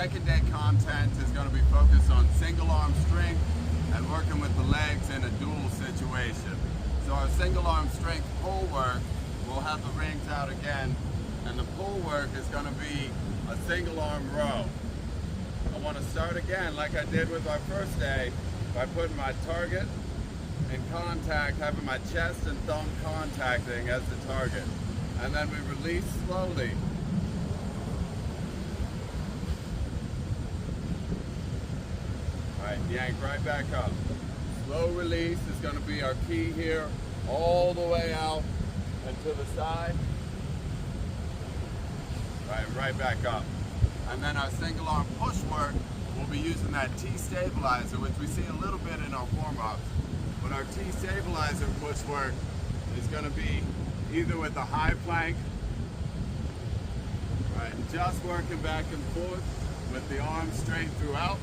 second day content is going to be focused on single arm strength and working with the legs in a dual situation. So our single arm strength pull work, we'll have the rings out again, and the pull work is going to be a single arm row. I want to start again like I did with our first day by putting my target in contact, having my chest and thumb contacting as the target. And then we release slowly. All right, yank right back up. Slow release is going to be our key here, all the way out and to the side. All right, right back up. And then our single arm push work, we'll be using that T-stabilizer, which we see a little bit in our warm-ups. But our T-stabilizer push work is going to be either with a high plank, right, just working back and forth with the arm straight throughout,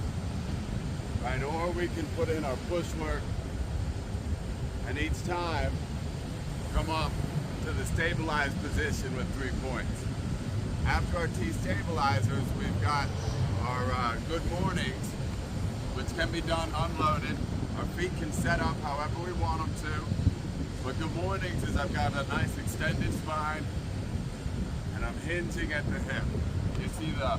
right, or we can put in our push work and each time come up to the stabilized position with 3 points. After our T-stabilizers, we've got our good mornings, which can be done unloaded. Our feet can set up however we want them to. But good mornings is I've got a nice extended spine and I'm hinging at the hip. You see the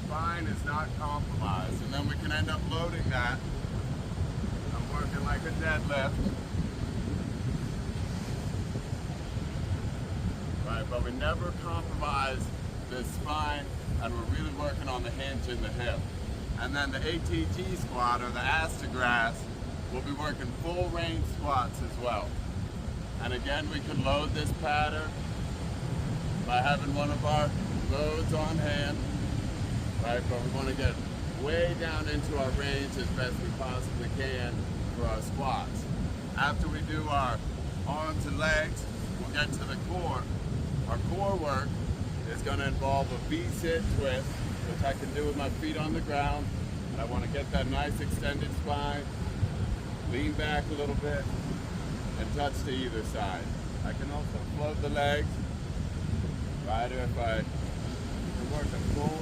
spine is not compromised. And then we can end up loading that. I'm working like a deadlift. Right, but we never compromise the spine, and we're really working on the hinge in the hip. And then the ATG squat, or the ass to grass, we'll be working full range squats as well. And again, we can load this pattern by having one of our loads on hand, right? But we want to get way down into our range as best we possibly can for our squats. After we do our arms and legs, we'll get to the core. Our core work is going to involve a V-sit twist, which I can do with my feet on the ground. And I want to get that nice extended spine, lean back a little bit, and touch to either side. I can also float the legs, right? If I can work a full,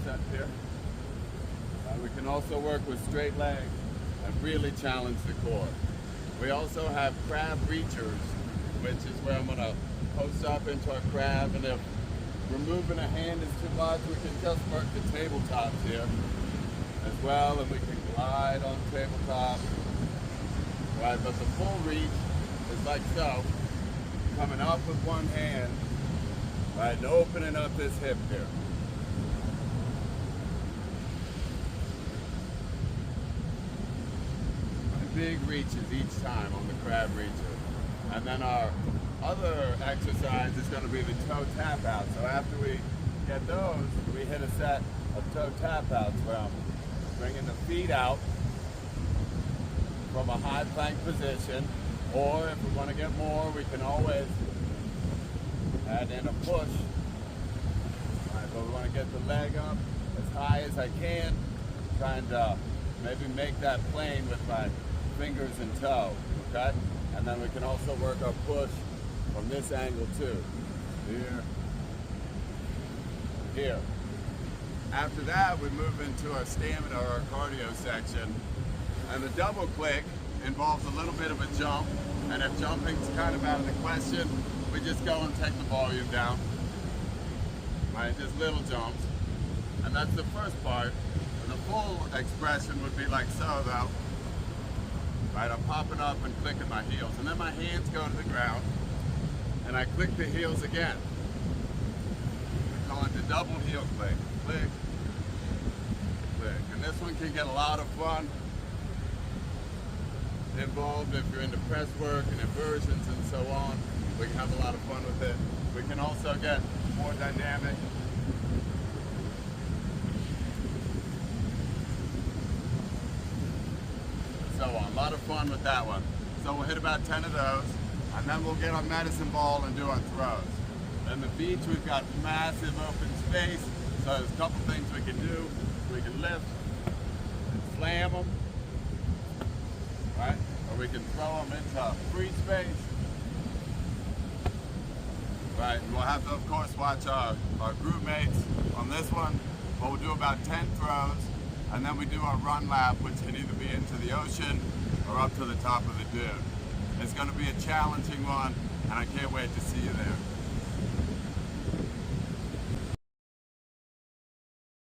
set here. We can also work with straight legs and really challenge the core. We also have crab reachers, which is where I'm going to post up into our crab, and if removing a hand is too much, we can just work the tabletops here as well, and we can glide on tabletop. Right, but the full reach is like so, coming up with one hand, right, and opening up this hip here. And big reaches each time on the crab reacher. And then our other exercise is going to be the toe tap out. So after we get those, we hit a set of toe tap outs where I'm bringing the feet out from a high plank position, or if we want to get more, we can always add in a push. All right, but we want to get the leg up as high as I can, trying to maybe make that plane with my fingers and toe, okay? And then we can also work our push from this angle too. Here, here. After that, we move into our stamina or our cardio section. And the double click involves a little bit of a jump. And if jumping's kind of out of the question, we just go and take the volume down. Right, just little jumps. And that's the first part. And the full expression would be like so though. Right, I'm popping up and clicking my heels. And then my hands go to the ground. And I click the heels again. We call it the double heel click. Click, click. And this one can get a lot of fun involved if you're into press work and inversions and so on. We can have a lot of fun with it. We can also get more dynamic. So on, a lot of fun with that one. So we'll hit about 10 of those, and then we'll get our medicine ball and do our throws. Then the beach, we've got massive open space, so there's a couple things we can do. We can lift and slam them, right? Or we can throw them into free space. Right, and we'll have to, of course, watch our group mates on this. this one, well, we'll do about 10 throws, and then we do our run lap, which can either be into the ocean or up to the top of the dune. It's going to be a challenging one, and I can't wait to see you there.